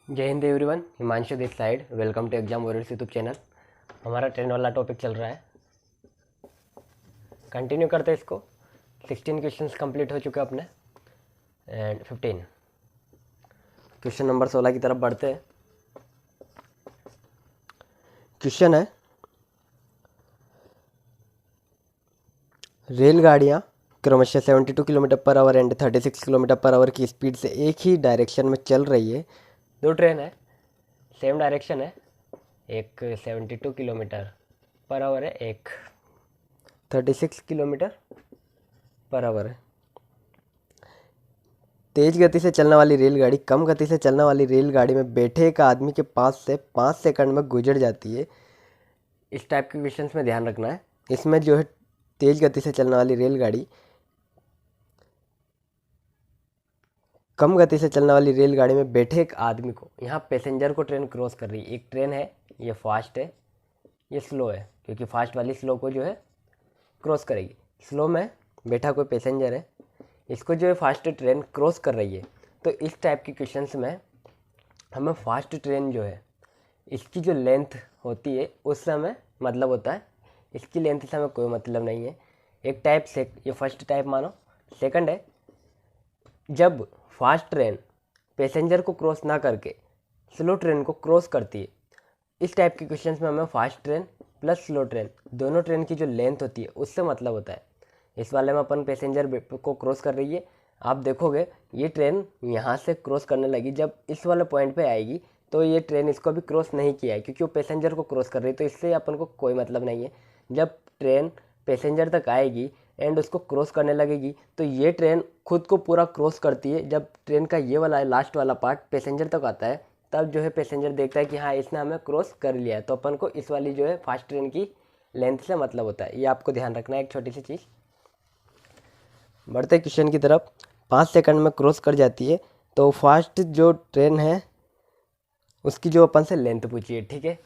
जय हिंद everyone, Himanshu this side. Welcome to exam warriors YouTube channel. हमारा ट्रेन वाला टॉपिक चल रहा है, कंटिन्यू करते हैं इसको। 16 क्वेश्चंस कंप्लीट हो चुके अपने एंड 15 क्वेश्चन नंबर 16 की तरफ बढ़ते हैं। क्वेश्चन है, रेलगाड़ियाँ क्रमशः 72 kilometre per hour and 36 kilometre per hour की स्पीड से एक ही डायरेक्शन में चल रही है। दो ट्रेन है, सेम डायरेक्शन है, एक 72 किलोमीटर पर आवर है, एक 36 किलोमीटर पर आवर है। तेज गति से चलने वाली रेलगाड़ी कम गति से चलने वाली रेलगाड़ी में बैठे एक आदमी के पास से 5 सेकंड में गुजर जाती है। इस टाइप के क्वेश्चंस में ध्यान रखना है। इसमें जो है तेज गति से चलने वाली रेलगाड़ी कम गति से चलने वाली रेलगाड़ी में बैठे एक आदमी को, यहाँ पैसेंजर को ट्रेन क्रॉस कर रही है। एक ट्रेन है, ये फास्ट है, ये स्लो है, क्योंकि फास्ट वाली स्लो को जो है क्रॉस करेगी। स्लो में बैठा कोई पैसेंजर है, इसको जो है फास्ट ट्रेन क्रॉस कर रही है। तो इस टाइप के क्वेश्चंस में हमें फास्ट ट्रेन जो है इसकी जो लेंथ होती है उससे हमें मतलब होता है, इसकी लेंथ से हमें कोई मतलब नहीं है। एक टाइप से ये फर्स्ट टाइप मानो। सेकंड है, जब फास्ट ट्रेन पैसेंजर को क्रॉस ना करके स्लो ट्रेन को क्रॉस करती है। इस टाइप के क्वेश्चंस में हमें fast train plus slow train दोनों ट्रेन की जो लेंथ होती है उससे मतलब होता है। इस वाले में अपन पैसेंजर को क्रॉस कर रही है, आप देखोगे ये ट्रेन यहाँ से क्रॉस करने लगी, जब इस वाले पॉइंट पे आएगी तो ये ट्रेन इसको अभी क्रॉस नहीं किया है क्योंकि वो पैसेंजर को क्रॉस कर रही है, तो इससे अपन को कोई मतलब नहीं है। जब ट्रेन पैसेंजर तक आएगी एंड उसको क्रॉस करने लगेगी तो ये ट्रेन खुद को पूरा क्रॉस करती है। जब ट्रेन का ये वाला लास्ट वाला पार्ट पैसेंजर तक आता है तब जो है पैसेंजर देखता है कि हाँ इसने हमें क्रॉस कर लिया है, तो अपन को इस वाली जो है फास्ट ट्रेन की लेंथ से मतलब होता है। ये आपको ध्यान रखना है, एक छोटी सी चीज़। बढ़ते क्वेश्चन की तरफ। 5 सेकंड में क्रॉस कर जाती है, तो फास्ट जो ट्रेन है उसकी जो अपन से लेंथ पूछी है, ठीक है।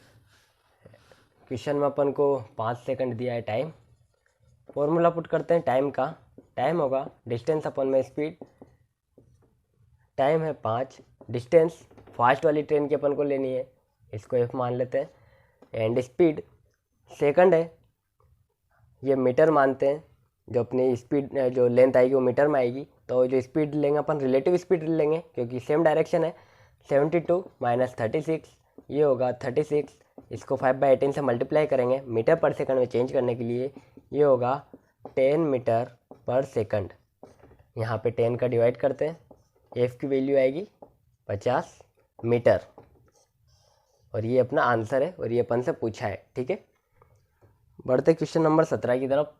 क्वेश्चन में अपन को 5 सेकंड दिया है टाइम। फॉर्मूला पुट करते हैं टाइम का। टाइम होगा डिस्टेंस अपन में स्पीड। टाइम है 5, डिस्टेंस फास्ट वाली ट्रेन की अपन को लेनी है, इसको एफ मान लेते हैं, एंड स्पीड सेकंड है, ये मीटर मानते हैं। जो अपनी स्पीड जो लेंथ आएगी वो मीटर में आएगी, तो जो स्पीड लेंगे अपन रिलेटिव स्पीड लेंगे क्योंकि सेम डायरेक्शन है। 72 माइनस 36 ये होगा 36, इसको 5/18 से मल्टीप्लाई करेंगे मीटर पर सेकंड में चेंज करने के लिए, ये होगा 10 मीटर पर सेकंड। यहाँ पे 10 का डिवाइड करते हैं, एफ की वैल्यू आएगी 50 मीटर, और ये अपना आंसर है और ये अपन से पूछा है, ठीक है। बढ़ते क्वेश्चन नंबर 17 की तरफ।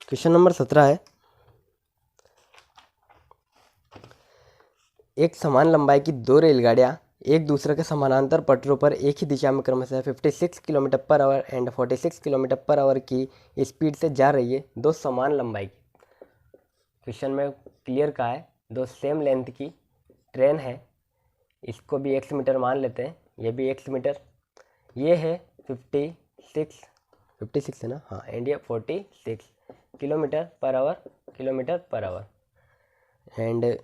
क्वेश्चन नंबर 17 है, एक समान लंबाई की दो रेलगाड़ियां एक दूसरे के समानांतर पटरों पर एक ही दिशा में क्रमशः 56 kilometre per hour and 46 kilometre per hour की स्पीड से जा रही है। दो समान लंबाई की, क्वेश्चन में क्लियर कहा है, दो सेम लेंथ की ट्रेन है, इसको भी एक्स मीटर मान लेते हैं, ये भी एक्स मीटर। ये है 56 है ना, हाँ, एंड ये 46 kilometre per hour. And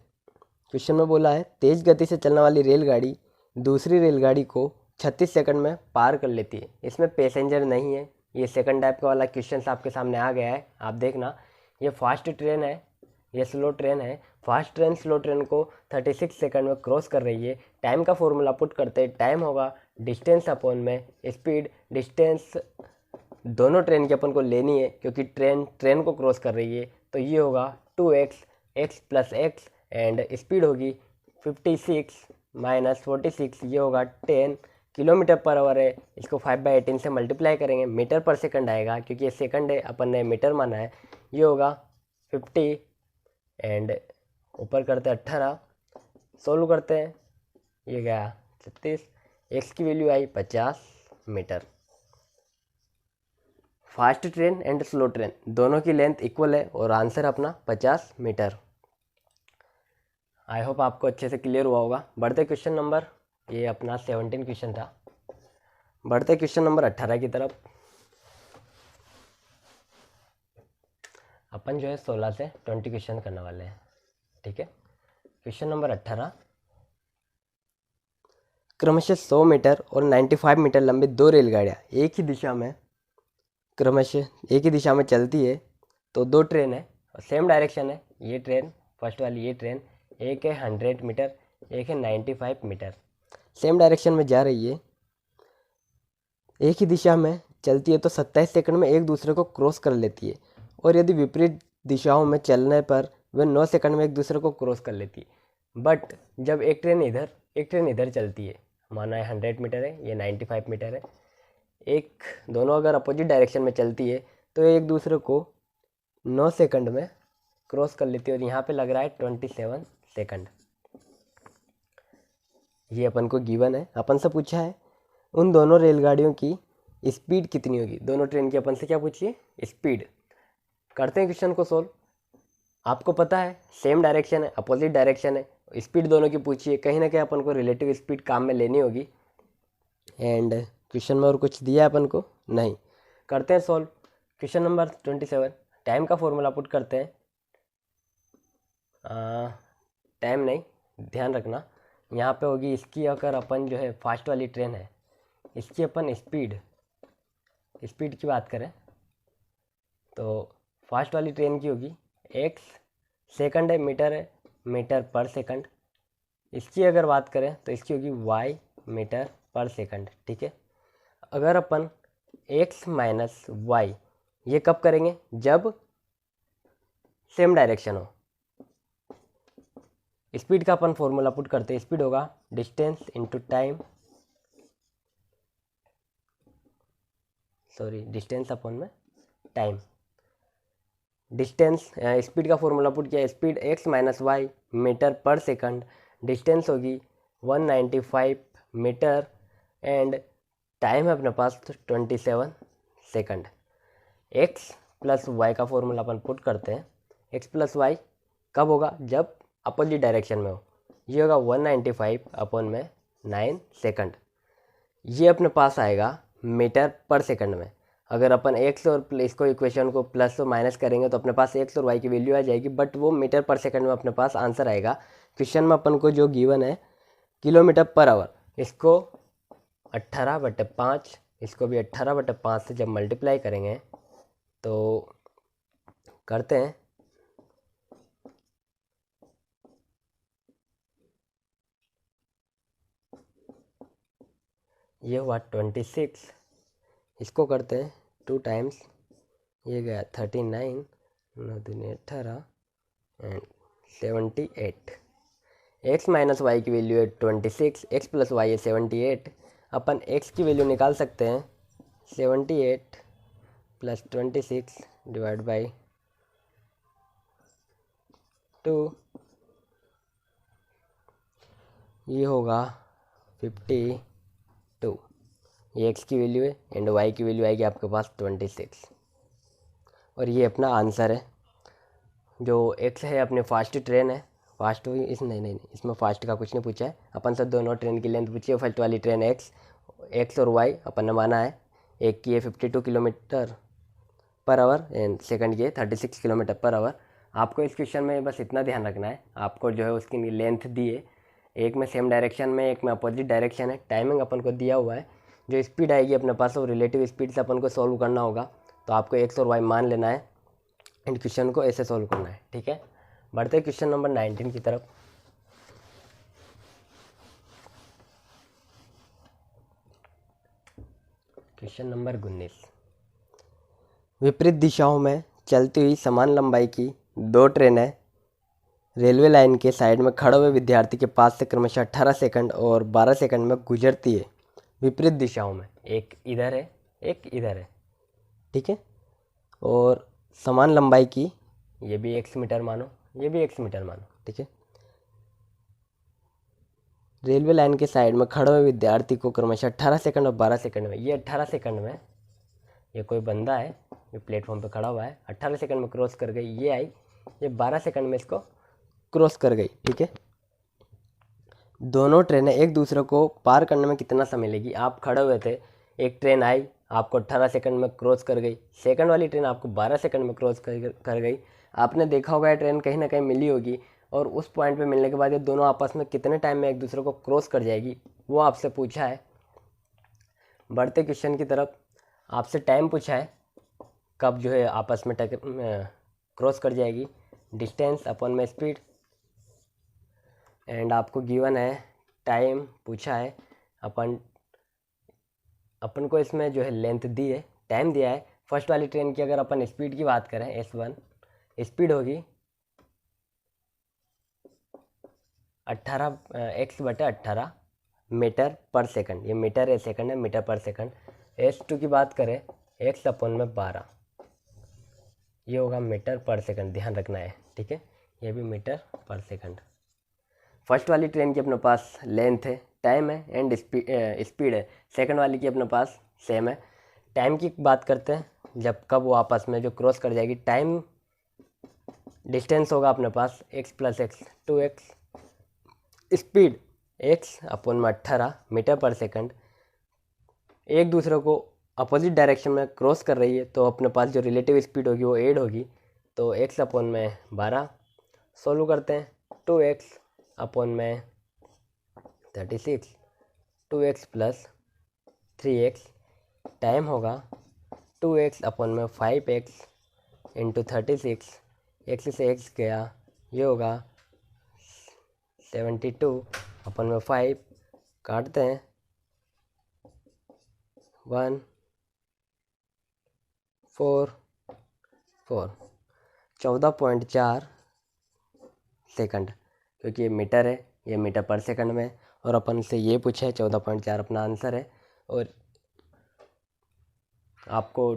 question में बोला है तेज गति से चलने वाली रेलगाड़ी दूसरी रेलगाड़ी को 36 सेकंड में पार कर लेती है। इसमें पैसेंजर नहीं है, ये सेकंड टाइप का वाला क्वेश्चन आपके सामने आ गया है, आप देखना। ये फास्ट ट्रेन है, ये स्लो ट्रेन है। फास्ट ट्रेन स्लो ट्रेन को 36 सेकंड में क्रॉस कर रही है। टाइम का फॉर्मूला पुट करते हैं, टाइम होगा डिस्टेंस अपॉन में स्पीड। डिस्टेंस दोनों ट्रेन की अपन को लेनी है क्योंकि ट्रेन को क्रॉस कर रही है, तो ये होगा 2x, x plus x, and speed होगी 56 माइनस 46, ये होगा 10 किलोमीटर पर आवर है। इसको 5/18 से मल्टीप्लाई करेंगे मीटर पर सेकंड आएगा क्योंकि ये सेकंड है, अपन ने मीटर माना है। ये होगा 50 एंड ऊपर करते हैं 18, सोल्व करते हैं, ये गया 36, एक्स की वैल्यू आई 50 meter. Fast train and slow train दोनों की लेंथ इक्वल है और आंसर अपना 50 मीटर। आई होप आपको अच्छे से क्लियर हुआ होगा। बढ़ते क्वेश्चन नंबर, ये अपना 17 क्वेश्चन था। बढ़ते क्वेश्चन नंबर 18 की तरफ। अपन जो है 16 से 20 क्वेश्चन करने वाले हैं, ठीक है। क्वेश्चन नंबर 18, क्रमशः 100 मीटर और 95 मीटर लंबी दो रेलगाड़ियाँ एक ही दिशा में चलती है। तो दो ट्रेन है और सेम डायरेक्शन है। ये ट्रेन, फर्स्ट वाली ये ट्रेन, एक है 100 मीटर, एक है 95 मीटर, सेम डायरेक्शन में जा रही है, एक ही दिशा में चलती है, तो 27 सेकंड में एक दूसरे को क्रॉस कर लेती है। और यदि विपरीत दिशाओं में चलने पर वे 9 सेकंड में एक दूसरे को क्रॉस कर लेती है। बट जब एक ट्रेन इधर चलती है, माना है 100 मीटर है, ये 95 मीटर है, दोनों अगर अपोजिट डायरेक्शन में चलती है तो एक दूसरे को 9 सेकंड में क्रॉस कर लेती है। और यहाँ पे लग रहा है 27 सेकंड। ये अपन को गिवन है, अपन से पूछा है उन दोनों रेलगाड़ियों की स्पीड कितनी होगी। दोनों ट्रेन की अपन से क्या पूछिए, स्पीड। करते हैं क्वेश्चन को सोल्व। आपको पता है सेम डायरेक्शन है, अपोजिट डायरेक्शन है, स्पीड दोनों की पूछिए, कहीं ना कहीं अपन को रिलेटिव स्पीड काम में लेनी होगी। एंड क्वेश्चन में और कुछ दिया अपन को नहीं। करते हैं सोल्व। क्वेश्चन नंबर 27, टाइम का फॉर्मूला पुट करते हैं। टाइम नहीं, ध्यान रखना यहाँ पे होगी इसकी, अगर अपन जो है फास्ट वाली ट्रेन है, इसकी अपन स्पीड की बात करें तो फास्ट वाली ट्रेन की होगी एक्स, सेकंड है, मीटर पर सेकंड। इसकी अगर बात करें तो इसकी होगी वाई, मीटर पर सेकंड, ठीक है। अगर अपन एक्स माइनस वाई ये कब करेंगे, जब सेम डायरेक्शन हो। स्पीड का अपन फॉर्मूला पुट करते हैं। स्पीड होगा distance into time, distance upon में टाइम। डिस्टेंस, स्पीड का फॉर्मूला पुट किया, speed x minus y meter पर सेकंड, डिस्टेंस होगी 195 मीटर एंड टाइम है अपने पास 27 सेकंड। एक्स प्लस वाई का फॉर्मूला अपन पुट करते हैं। एक्स प्लस वाई कब होगा, जब अपोजिट डायरेक्शन में हो। ये होगा 195 अपॉन में 9 सेकंड। ये अपने पास आएगा मीटर पर सेकंड में। अगर अपन एक्स और इसको इक्वेशन को प्लस और माइनस करेंगे तो अपने पास एक्स और वाई की वैल्यू आ जाएगी, बट वो मीटर पर सेकंड में अपने पास आंसर आएगा। क्वेश्चन में अपन को जो गिवन है किलोमीटर पर आवर, इसको 18/5, इसको भी 18/5 से जब मल्टीप्लाई करेंगे तो करते हैं, ये हुआ 26, इसको करते हैं 2 टाइम्स, ये गया 39, 9 दूनी 18 एंड 78। एक्स माइनस वाई की वैल्यू है 26, एक्स प्लस वाई है 78। अपन एक्स की वैल्यू निकाल सकते हैं 78 प्लस 26 डिवाइड बाई 2, ये होगा 52। ये एक्स की वैल्यू है एंड वाई की वैल्यू आएगी आपके पास 26। और ये अपना आंसर है। जो एक्स है अपने फास्ट ट्रेन है, फास्ट हुई इस नहीं, इसमें फास्ट का कुछ नहीं पूछा है। अपन से दोनों ट्रेन की लेंथ पूछी है। फर्स्ट वाली ट्रेन एक्स और वाई अपन ने माना है। एक की है 52 kilometre per hour and second की है 36 किलोमीटर पर आवर। आपको इस क्वेश्चन में बस इतना ध्यान रखना है, आपको जो है उसकी लेंथ दी है, एक में सेम डायरेक्शन में, एक में अपोजिट डायरेक्शन है। टाइमिंग अपन को दिया हुआ है। जो स्पीड आएगी अपने पास वो रिलेटिव स्पीड से अपन को सॉल्व करना होगा। तो आपको एक्स और वाई मान लेना है एंड क्वेश्चन को ऐसे सॉल्व करना है, ठीक है। बढ़ते हैं क्वेश्चन नंबर 19 की तरफ। क्वेश्चन नंबर 19, विपरीत दिशाओं में चलती हुई समान लंबाई की दो ट्रेनें रेलवे लाइन के साइड में खड़े हुए विद्यार्थी के पास से क्रमशः 18 सेकंड और 12 सेकंड में गुजरती है। विपरीत दिशाओं में, एक इधर है एक इधर है, ठीक है। और समान लंबाई की, ये भी x मीटर मानो, ये भी x मीटर मानो, ठीक है। रेलवे लाइन के साइड में खड़े हुए विद्यार्थी को क्रमशः 18 सेकंड और 12 सेकंड में, ये 18 सेकंड में, ये कोई बंदा है ये प्लेटफॉर्म पे खड़ा हुआ है, 18 सेकंड में क्रॉस कर गई, ये आई, ये 12 सेकंड में इसको क्रॉस कर गई, ठीक है। दोनों ट्रेनें एक दूसरे को पार करने में कितना समय लेगी। आप खड़े हुए थे, एक ट्रेन आई, आपको 18 सेकंड में क्रॉस कर गई। सेकंड वाली ट्रेन आपको 12 सेकंड में क्रॉस कर गई। आपने देखा होगा ये ट्रेन कहीं ना कहीं मिली होगी, और उस पॉइंट पे मिलने के बाद ये दोनों आपस में कितने टाइम में एक दूसरे को क्रॉस कर जाएगी वो आपसे पूछा है। बढ़ते क्वेश्चन की तरफ, आपसे टाइम पूछा है कब जो है आपस में क्रॉस कर जाएगी, डिस्टेंस अपॉन में स्पीड, एंड आपको गिवन है टाइम पूछा है, अपन को इसमें जो है लेंथ दी है, टाइम दिया है। फर्स्ट वाली ट्रेन की अगर अपन स्पीड की बात करें S1, स्पीड होगी 18 मीटर पर सेकंड, ये मीटर है सेकंड है, मीटर पर सेकंड। S2 की बात करें x अपॉन में 12, ये होगा मीटर पर सेकंड, ध्यान रखना है, ठीक है, ये भी मीटर पर सेकंड। फर्स्ट वाली ट्रेन की अपने पास लेंथ है, टाइम है एंड स्पीड है। सेकंड वाली की अपने पास सेम है। टाइम की बात करते हैं जब कब वो आपस में जो क्रॉस कर जाएगी। टाइम डिस्टेंस होगा अपने पास x plus x 2x, speed x upon में 18 मीटर पर सेकंड। एक दूसरे को अपोजिट डायरेक्शन में क्रॉस कर रही है तो अपने पास जो रिलेटिव स्पीड होगी वो 8 होगी, तो x अपॉन में 12। सोल्व करते हैं, 2x अपॉन में 36, 2x प्लस 3x, टाइम होगा 2x अपॉन में 5x इंटू 36, x से x गया, ये होगा 72 अपॉन में 5, काटते हैं 1 4 4, 14.4 सेकंड, क्योंकि ये मीटर है, ये मीटर पर सेकंड में, और अपन से ये पूछा है 14.4 अपना आंसर है। और आपको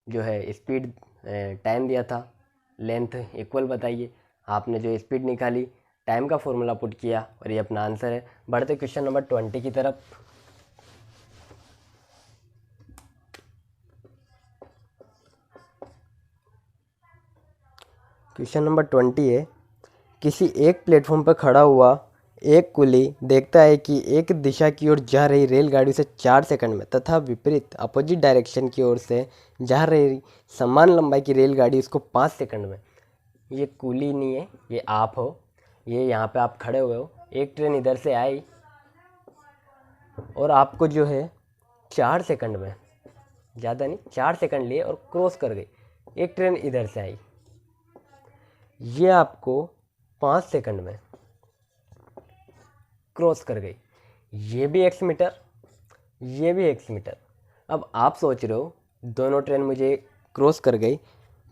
जो है स्पीड टाइम दिया था, लेंथ इक्वल बताइए। आपने जो स्पीड निकाली, टाइम का फॉर्मूला पुट किया, और ये अपना आंसर है। बढ़ते क्वेश्चन नंबर 20 की तरफ। क्वेश्चन नंबर 20 है, किसी एक प्लेटफॉर्म पर खड़ा हुआ एक कुली देखता है कि एक दिशा की ओर जा रही रेलगाड़ी से 4 सेकंड में तथा विपरीत अपोजिट डायरेक्शन की ओर से जा रही समान लंबाई की रेलगाड़ी उसको 5 सेकंड में। ये कुली नहीं है, ये आप हो, ये यहाँ पे आप खड़े हुए हो, एक ट्रेन इधर से आई और आपको जो है 4 सेकंड में, ज़्यादा नहीं 4 सेकंड लिए और क्रॉस कर गई। एक ट्रेन इधर से आई, ये आपको 5 सेकंड में क्रॉस कर गई। ये भी x मीटर, ये भी x मीटर। अब आप सोच रहे हो दोनों ट्रेन मुझे क्रॉस कर गई,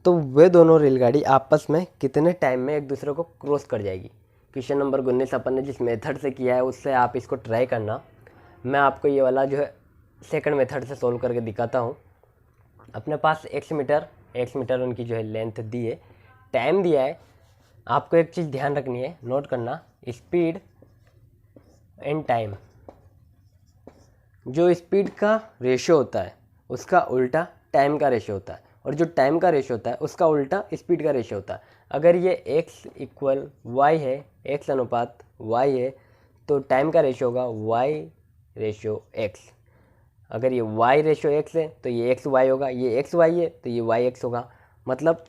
तो वे दोनों रेलगाड़ी आपस में कितने टाइम में एक दूसरे को क्रॉस कर जाएगी। क्वेश्चन नंबर 19 अपन ने जिस मेथड से किया है उससे आप इसको ट्राई करना। मैं आपको ये वाला जो है सेकंड मेथड से सोल्व करके दिखाता हूँ। अपने पास x मीटर उनकी जो है लेंथ दी है, टाइम दिया है। आपको एक चीज़ ध्यान रखनी है, नोट करना, स्पीड एंड टाइम, जो स्पीड का रेशियो होता है उसका उल्टा टाइम का रेशियो होता है, और जो टाइम का रेशियो होता है उसका उल्टा स्पीड का रेशियो होता है। अगर ये x इक्वल y है, x अनुपात y है, तो टाइम का रेशियो होगा y रेशियो x। अगर ये y रेशियो x है तो ये x y होगा, ये x y है तो ये y x होगा, मतलब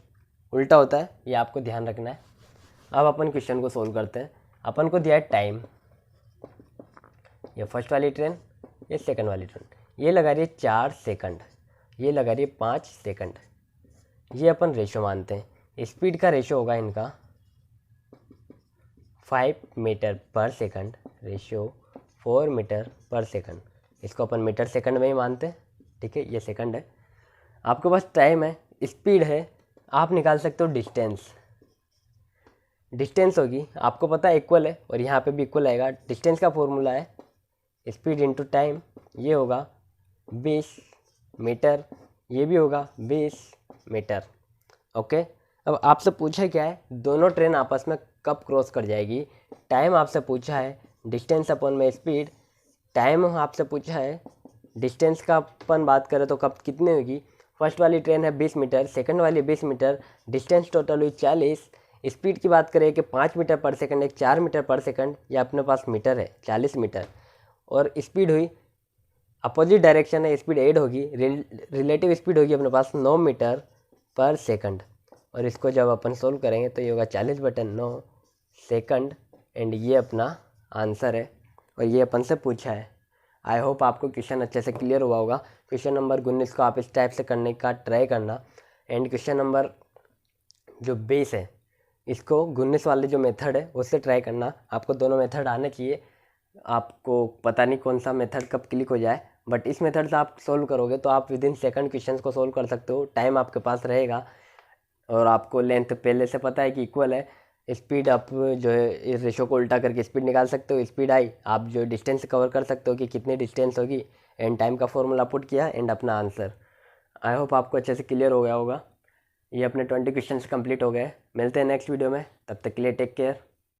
उल्टा होता है। ये आपको ध्यान रखना है। अब अपन क्वेश्चन को सोल्व करते हैं। अपन को दिया है टाइम, ये फर्स्ट वाली ट्रेन, ये सेकंड वाली ट्रेन, ये लगा रही है 4 सेकंड, ये लगा रही है 5 सेकंड। ये अपन रेशियो मानते हैं। स्पीड का रेशियो होगा इनका 5 मीटर पर सेकंड, रेशियो 4 मीटर पर सेकंड। इसको अपन मीटर सेकंड में ही मानते हैं, ठीक है, ये सेकंड है। आपके पास टाइम है, स्पीड है, आप निकाल सकते हो डिस्टेंस। डिस्टेंस होगी, आपको पता है इक्वल है, और यहाँ पे भी इक्वल आएगा। डिस्टेंस का फॉर्मूला है स्पीड इंटू टाइम, ये होगा 20 मीटर, ये भी होगा 20 मीटर। ओके, अब आपसे पूछा क्या है, दोनों ट्रेन आपस में कब क्रॉस कर जाएगी। टाइम आपसे पूछा है, डिस्टेंस अपॉन में स्पीड। टाइम आपसे पूछा है, डिस्टेंस का अपन बात करें तो कब कितनी होगी। फर्स्ट वाली ट्रेन है 20 मीटर, सेकंड वाली 20 मीटर, डिस्टेंस टोटल हुई 40। स्पीड की बात करें कि 5 मीटर पर सेकंड, एक 4 मीटर पर सेकंड, या अपने पास मीटर है 40 मीटर, और स्पीड हुई अपोजिट डायरेक्शन है, स्पीड 8 होगी, रिलेटिव स्पीड होगी अपने पास 9 मीटर पर सेकंड। और इसको जब अपन सोल्व करेंगे तो ये होगा 40/9 सेकंड। एंड ये अपना आंसर है और ये अपन से पूछा है। आई होप आपको क्वेश्चन अच्छे से क्लियर हुआ होगा। क्वेश्चन नंबर 19 को आप इस टाइप से करने का ट्राई करना। एंड क्वेश्चन नंबर जो 20 है इसको 19 वाले जो मेथड है उससे ट्राई करना। आपको दोनों मेथड आने चाहिए। आपको पता नहीं कौन सा मेथड कब क्लिक हो जाए, बट इस मेथड से आप सोल्व करोगे तो आप विद इन सेकंड क्वेश्चन को सोल्व कर सकते हो। टाइम आपके पास रहेगा और आपको लेंथ पहले से पता है कि इक्वल है। स्पीड आप जो है इस रेशो को उल्टा करके स्पीड निकाल सकते हो। स्पीड आई आप जो डिस्टेंस कवर कर सकते हो कि कितनी डिस्टेंस होगी। एंड टाइम का फॉर्मूला पुट किया एंड अपना आंसर। आई होप आपको अच्छे से क्लियर हो गया होगा। ये अपने 20 क्वेश्चन कंप्लीट हो गए। मिलते हैं नेक्स्ट वीडियो में, तब तक के लिए टेक केयर।